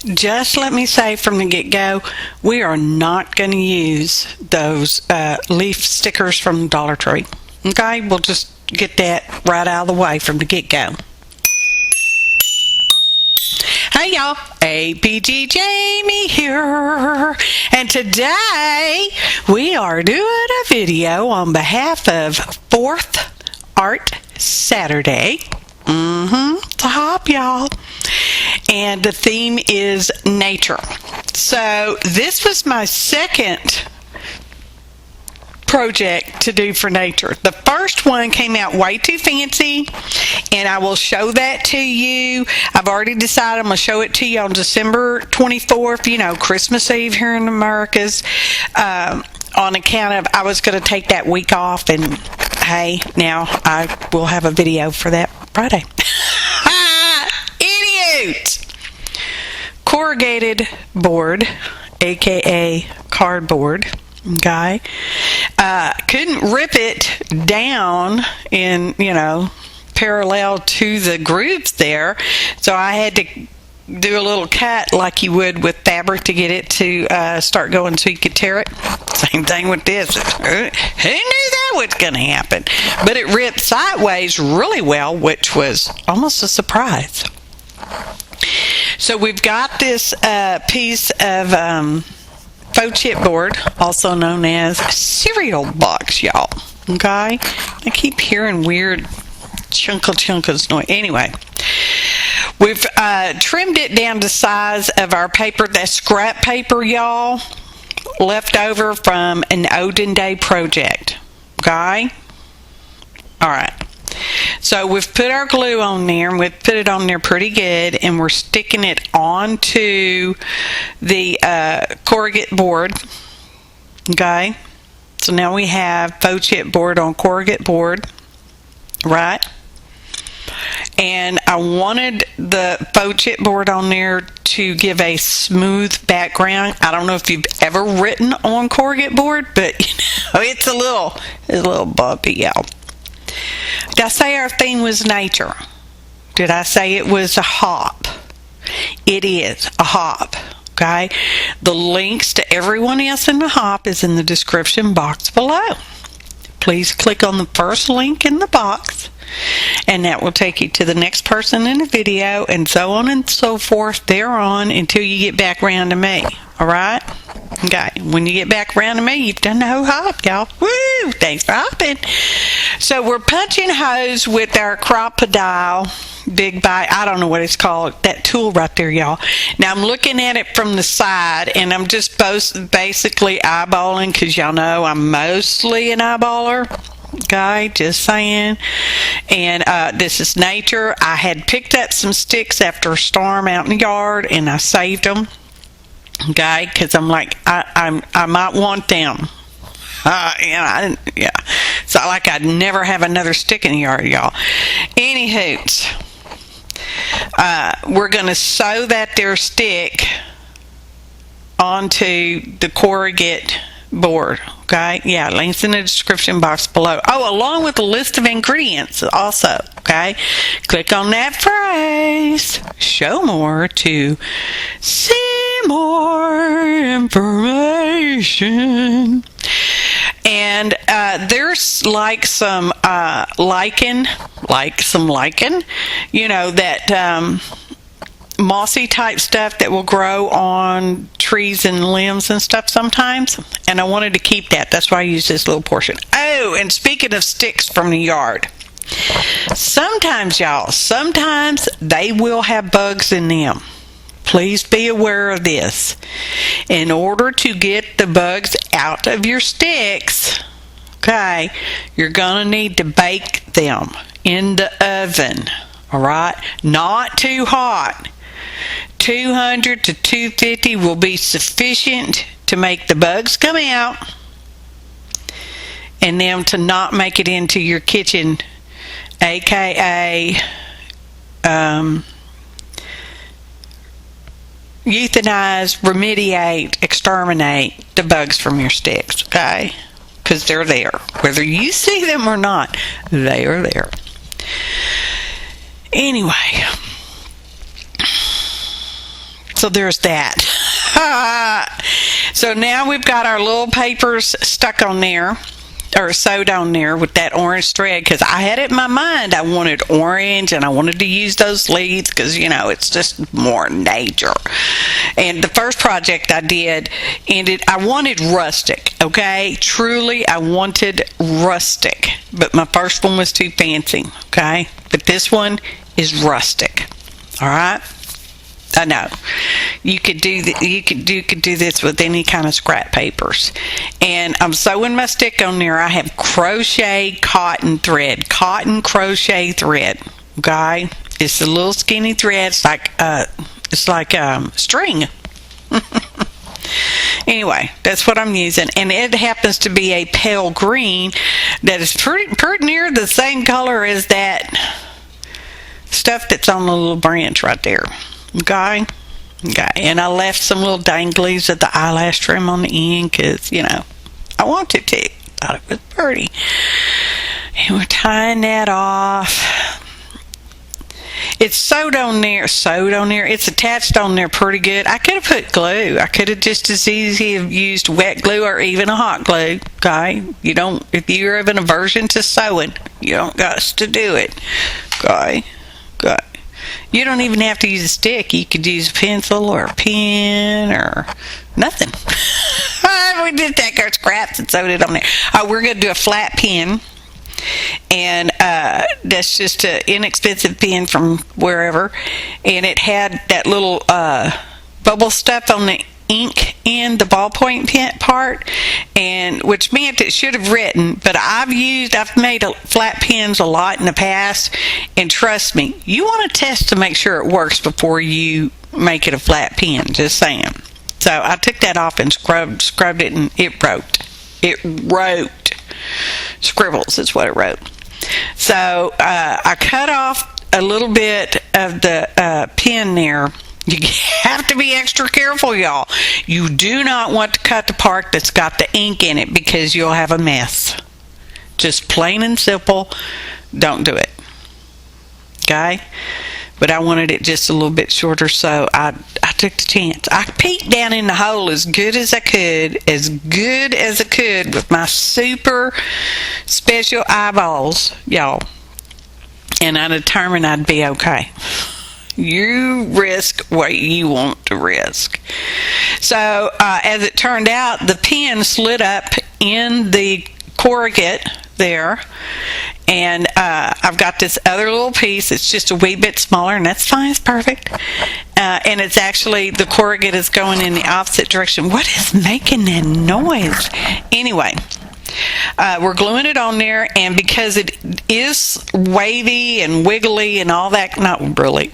just let me say from the get-go, we are not going to use those leaf stickers from Dollar Tree. Okay, we'll just get that right out of the way from the get-go. Hey y'all, APG Jamie here, and today we are doing a video on behalf of 4th Art Saturday. It's a hop, y'all. And the theme is nature. So this was my second project to do for nature. The first one came out way too fancy, and I will show that to you. I've already decided I'm going to show it to you on December 24th, you know, Christmas Eve here in Americas, on account of I was going to take that week off, and hey, now I will have a video for that Friday. Idiot! Corrugated board, aka cardboard. Okay, couldn't rip it down in, you know, parallel to the grooves there, so I had to do a little cut like you would with fabric to get it to start going so you could tear it. Same thing with this. Who knew that was going to happen? But it ripped sideways really well, which was almost a surprise. So we've got this piece of faux chipboard, also known as cereal box, y'all. Okay? I keep hearing weird chunkas noise. Anyway, we've trimmed it down to size of our paper. That's scrap paper, y'all, left over from an olden day project. Okay? Alright. So we've put our glue on there, and we've put it on there pretty good, and we're sticking it onto the corrugate board. Okay, so now we have faux chipboard on corrugate board, right? And I wanted the faux chipboard on there to give a smooth background. I don't know if you've ever written on corrugate board, but you know, it's a little bumpy, y'all. Did I say our theme was nature? Did I say it was a hop? It is a hop, okay? The links to everyone else in the hop is in the description box below. Please click on the first link in the box, and that will take you to the next person in the video, and so on and so forth thereon until you get back around to me, alright? Okay, when you get back around to me, you've done the whole hop, y'all. Woo! Thanks for hopping. So we're punching holes with our crocodile big bite. I don't know what it's called. That tool right there, y'all. Now I'm looking at it from the side, and I'm just basically eyeballing, because y'all know I'm mostly an eyeballer. Okay, just saying. And this is nature. I had picked up some sticks after a storm out in the yard, and I saved them. Okay, because I'm like, I might want them. Yeah. So like I'd never have another stick in the yard, y'all. Anywho, we're going to sew that there stick onto the corrugate board. Okay, yeah, links in the description box below. Oh, along with a list of ingredients also. Okay, click on that phrase, show more, to see more information. And there's like some lichen, you know, that mossy type stuff that will grow on trees and limbs and stuff sometimes, and I wanted to keep that. That's why I used this little portion. Oh, and speaking of sticks from the yard, sometimes, y'all, sometimes they will have bugs in them. Please be aware of this. In order to get the bugs out of your sticks, okay, you're going to need to bake them in the oven, all right? Not too hot. 200 to 250 will be sufficient to make the bugs come out and them to not make it into your kitchen, aka euthanize, remediate, exterminate the bugs from your sticks, okay? Because they're there. Whether you see them or not, they are there. Anyway, So there's that. So now we've got our little papers stuck on there, or sewed on there with that orange thread, because I had it in my mind I wanted orange and I wanted to use those leaves because, you know, it's just more nature. And the first project I did I wanted rustic, okay? Truly, I wanted rustic, but my first one was too fancy, okay? But this one is rustic, all right? I know you could do this with any kind of scrap papers. And I'm sewing my stick on there. I have crochet cotton thread, cotton crochet thread. Okay, it's a little skinny thread. It's like string. Anyway, that's what I'm using, and it happens to be a pale green that is pretty near the same color as that stuff that's on the little branch right there. Okay, and I left some little danglies of the eyelash trim on the end because, you know, I wanted to. Thought it was pretty. And we're tying that off. It's sewed on there. It's attached on there pretty good. I could have put glue. I could have just as easy have used wet glue or even a hot glue. Okay, if you're of an aversion to sewing, you don't got to do it. Okay. You don't even have to use a stick. You could use a pencil or a pen or nothing. We did take our scraps and sewed it on there. We're going to do a flat pen. And that's just an inexpensive pen from wherever. And it had that little bubble stuff on the ink in the ballpoint pen part, and which meant it should have written, but I've made flat pens a lot in the past, and trust me, you want to test to make sure it works before you make it a flat pen, just saying. So I took that off and scrubbed it, and it wrote scribbles is what it wrote. So I cut off a little bit of the pen there. You have to be extra careful, y'all. You do not want to cut the part that's got the ink in it because you'll have a mess. Just plain and simple, don't do it. Okay? But I wanted it just a little bit shorter, so I took the chance. I peeked down in the hole as good as I could with my super special eyeballs, y'all. And I determined I'd be okay. You risk what you want to risk. So as it turned out, the pen slid up in the corrugate there, and I've got this other little piece. It's just a wee bit smaller, and that's fine. It's perfect. And it's actually, the corrugate is going in the opposite direction. What is making that noise? Anyway, we're gluing it on there, and because it is wavy and wiggly and all that, not really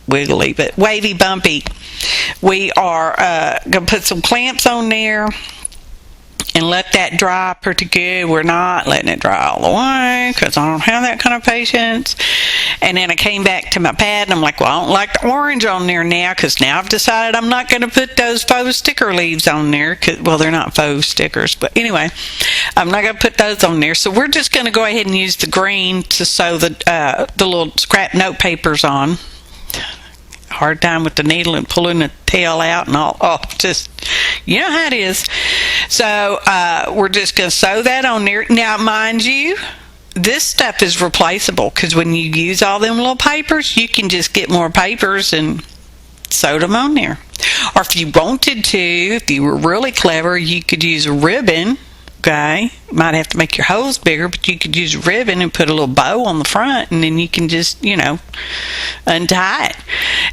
wiggly, but wavy, bumpy, we are going to put some clamps on there and let that dry pretty good. We're not letting it dry all the way because I don't have that kind of patience. And then I came back to my pad, and I'm like, well, I don't like the orange on there now, because now I've decided I'm not going to put those faux sticker leaves on there. Well, they're not faux stickers, but anyway, I'm not going to put those on there. So we're just going to go ahead and use the green to sew the little scrap note papers on. Hard time with the needle and pulling the tail out and all. Oh, just, you know how it is. So we're just going to sew that on there. Now, mind you, this stuff is replaceable, because when you use all them little papers, you can just get more papers and sew them on there. Or if you wanted to, if you were really clever, you could use a ribbon. Okay, might have to make your holes bigger, but you could use a ribbon and put a little bow on the front, and then you can just, you know, untie it.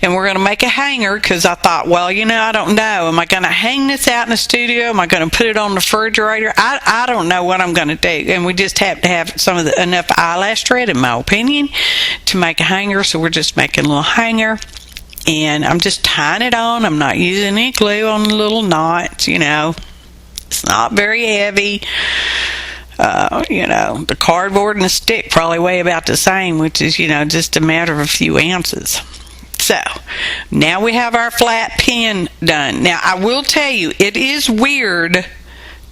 And we're going to make a hanger, because I thought, well, you know, I don't know. Am I going to hang this out in the studio? Am I going to put it on the refrigerator? I don't know what I'm going to do. And we just have to have enough eyelash thread, in my opinion, to make a hanger. So we're just making a little hanger. And I'm just tying it on. I'm not using any glue on the little knots, you know. It's not very heavy. You know, the cardboard and the stick probably weigh about the same, which is, you know, just a matter of a few ounces. So now we have our flat pen done. Now, I will tell you, it is weird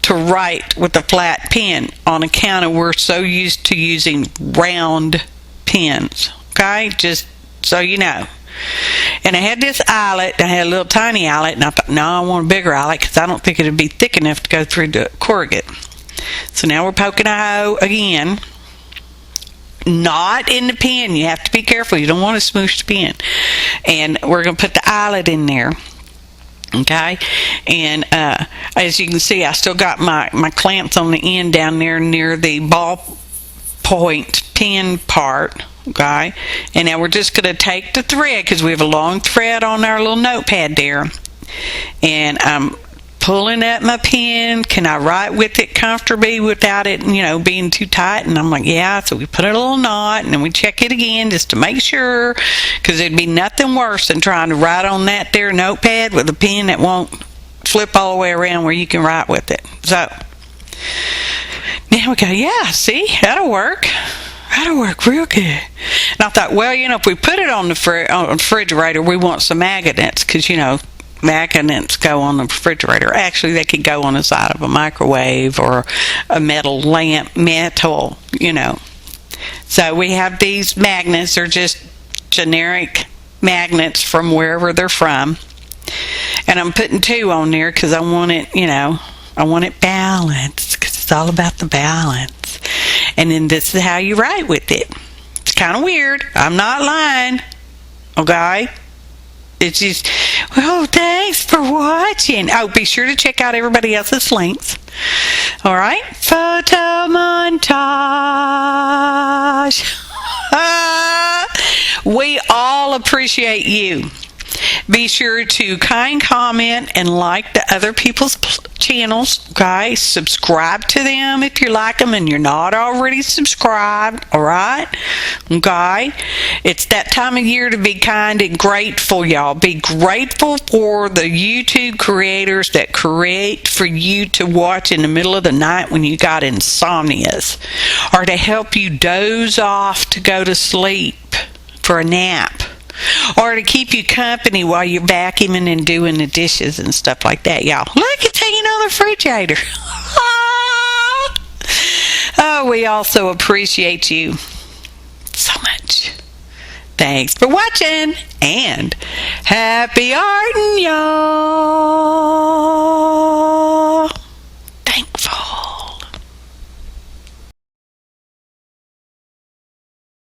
to write with a flat pen on account of we're so used to using round pens. Okay, just so you know. And I had this eyelet. I had a little tiny eyelet, and I thought, no, I want a bigger eyelet because I don't think it'd be thick enough to go through the corrugate. So now we're poking a hole again. Not in the pin. You have to be careful. You don't want to smoosh the pin. And we're going to put the eyelet in there. Okay, and as you can see, I still got my clamps on the end down there near the ball point pin part. Okay, and now we're just going to take the thread, because we have a long thread on our little notepad there, and I'm pulling up my pin. Can I write with it comfortably without it, being too tight? And I'm like, yeah. So we put a little knot, and then we check it again just to make sure, because it'd be nothing worse than trying to write on that there notepad with a pen that won't flip all the way around where you can write with it. So now we go, yeah, see, that'll work. That'll work real good. And I thought, well, if we put it on the refrigerator, we want some magnets, because, magnets go on the refrigerator. Actually, they could go on the side of a microwave or a metal lamp, So we have these magnets. They're just generic magnets from wherever they're from. And I'm putting 2 on there because I want it, I want it balanced, because it's all about the balance. And then this is how you write with it. It's kind of weird. I'm not lying. Okay? It's just, well, thanks for watching. Oh, be sure to check out everybody else's links. All right? Photo montage. We all appreciate you. Be sure to comment and like the other people's channels, okay? Subscribe to them if you like them and you're not already subscribed, all right? Okay? It's that time of year to be kind and grateful, y'all. Be grateful for the YouTube creators that create for you to watch in the middle of the night when you got insomnias, or to help you doze off to go to sleep for a nap, or to keep you company while you're vacuuming and doing the dishes and stuff like that, y'all. Look, it's hanging on the refrigerator. Oh, we also appreciate you so much. Thanks for watching, and happy arting, y'all.